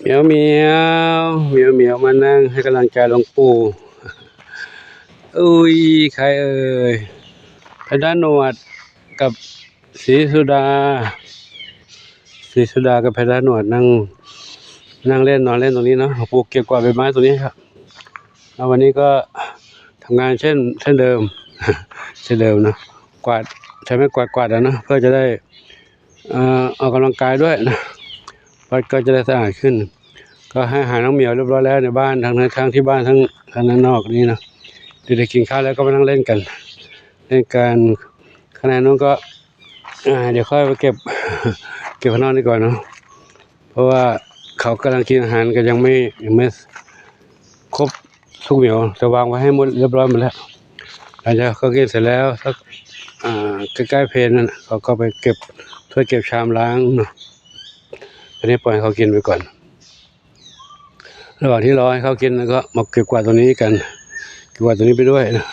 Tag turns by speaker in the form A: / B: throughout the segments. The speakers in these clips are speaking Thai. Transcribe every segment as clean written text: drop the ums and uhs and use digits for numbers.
A: เหมียวเหมียวเหมียวเหมียวมานั่งให้กำลังใจหลวงปู่อุ้ยใครเอ่ยพระด้านหนวดกับศรีสุดากับพระด้านหนวดนั่งเล่นนอนเล่นตรงนี้เนาะหลวงปู่เก็บกวาดใบไม้ตรงนี้ครับแล้ววันนี้ก็ทำงานเช่นเดิม เช่นเดิมนะกวาดใช้ไม้กวาดแล้วนะเพื่อจะได้ออกกำลังกายด้วยนะวัดก็จะได้สะอาดขึ้นก็ให้อาหารน้องเหมียวเรียบร้อยแล้วในบ้านทั้งที่บ้านทั้งด้านนอกนี่นะเดี๋ยวกินข้าวแล้วก็มานั่งเล่นกันข้างในนู้นก็เดี๋ยวค่อยไปเก็บข้างนอกนี่ก่อนเนาะเพราะว่าเขากำลังกินอาหารกันยังไม่ครบทุกเหมียวจะวางไว้ให้หมดเรียบร้อยหมดแล้วหลังจากเขากินเสร็จแล้วสักใกล้ๆเพลนั่นเขาก็ไปเก็บถ้วยเก็บชามล้างเนาะตอนนี้ปล่อยให้เขากินไปก่อนระหว่างที่รอให้เขากินแล้วก็มาเก็บกวาดตรงนี้กันเก็บกวาดตรงนี้ไปด้วยนะ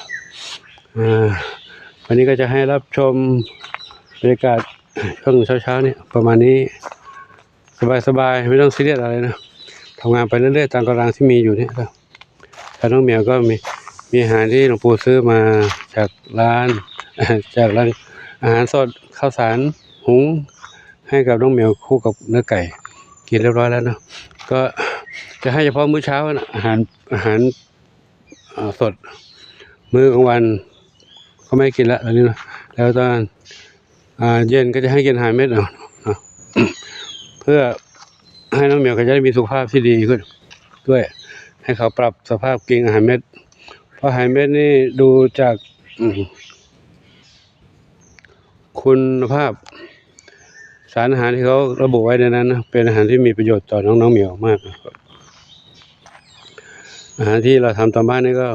A: วันนี้ก็จะให้รับชมบรรยากาศช่วงเช้านี่ประมาณนี้สบายไม่ต้องซีเรียสอะไรนะทำงานไปเรื่อยๆตามกำลังที่มีอยู่นี่ครับถ้าน้องเหมียวก็มีอาหารที่หลวงปู่ซื้อมาจากร้านอาหารสดข้าวสารหุงให้กับน้องเหมียวคู่กับเนื้อไก่กินเรียบร้อยแล้วเนาะก็จะให้เฉพาะมื้อเช้านะอาหารสดมื้อกลางวันก็ไม่กินละตอนนี้นะแล้วตอนเย็นก็จะให้กินอาหารเม็ดเพื่อให้น้องเหมียวเขาจะได้มีสุขภาพที่ดีขึ้นด้วยให้เขาปรับสภาพกินอาหารเม็ดเพราะอาหารเม็ดนี่ดูจากคุณภาพสารอาหารที่เขาระบุไว้ในนั้นนะเป็นอาหารที่มีประโยชน์ต่อน้องเหมียวมากนะครับอาหารที่เราทำตามบ้านนี่ก็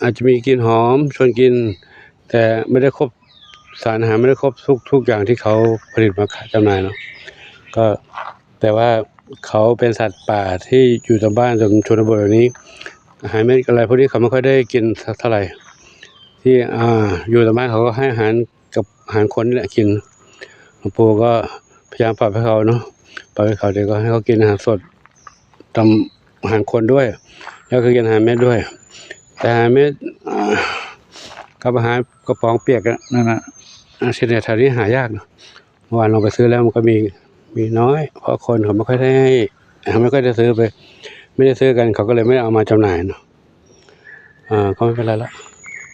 A: อาจจะมีกลิ่นหอมชวนกินแต่ไม่ได้ครบสารอาหารไม่ได้ครบทุกอย่างที่เขาผลิตมาขายจำหน่ายเนาะก็แต่ว่าเขาเป็นสัตว์ป่าที่อยู่ตามบ้านตามชนบทแบบนี้อาหารเม็ดอะไรพวกนี้เขาไม่ค่อยได้กินเท่าไหร่ที่อยู่ตามบ้านเขาก็ให้อาหารกับอาหารคนนี่แหละกินหลวงปู่ก็พยายามปรับให้เขาเนาะปรับให้เขาเดี๋ยวก็ให้เขากินอาหารสดตามอาหารคนด้วยแล้วก็กินอาหารเม็ดด้วยแต่อาหารเม็ดกับอาหารกระป๋องเปียกนั่นนะเช่นแถวนี้หายากนะเมื่อวานเราไปซื้อแล้วมันก็มีน้อยเพราะคนเขาไม่ค่อยได้ซื้อไปไม่ได้ซื้อกันเขาก็เลยไม่เอามาจำหน่ายเนาะก็ไม่เป็นไรละ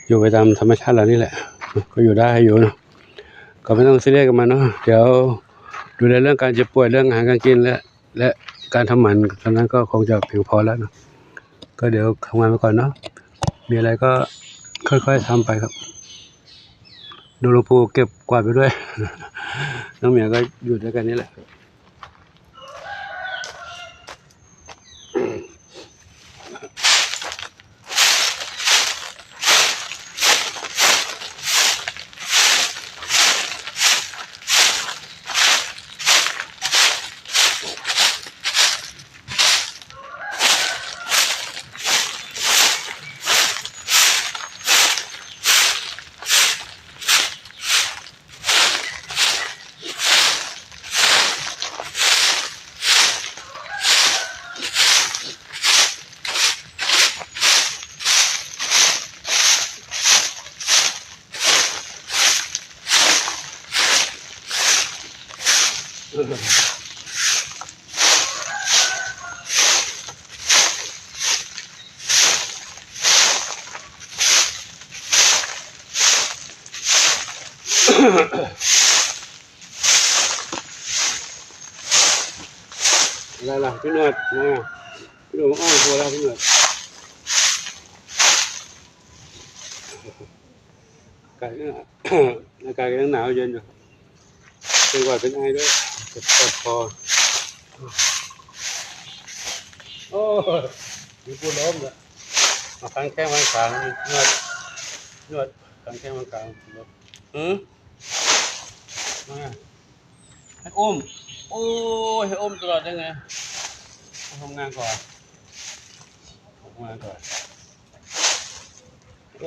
A: อยู่ไปตามธรรมชาติเรานี่แหละก็อยู่ได้อยู่เนาะก็ไม่ต้องซีเรียสกับมันเนาะเดี๋ยวดูในเรื่องการเจ็บป่วยเรื่องอาหารการกินและการทำหมันตอนนั้นก็คงจะเพียงพอแล้วเนาะก็เดี๋ยวทำงานไปก่อนเนาะมีอะไรก็ค่อยๆทำไปครับดูหลวงปู่เก็บกวาดไปด้วยน้องเหมียวก็อยู่ด้วยกันนี่แหละอะไรล่ะพี่หนวดพี่หนวดมาอ้อนตัวแล้วพี่หนวดอากาศเนี่ยอากาศยังหนาวเย็นอยู่เป็นหวัดเป็นไอด้วยเจ็บคอโอ้ยปวดล้มเลยมาข้างแข้งข้างขานวดข้างแข้งข้างขามาให้อุ้มโอ้ยให้อุ้มตลอดได้ไงทำงานก่อนอุ้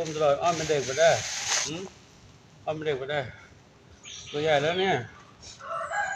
A: มตลอดอ้อมเป็นเด็กไปได้อ้อมเป็นเด็กไปได้ตัวใหญ่แล้วเนี่ย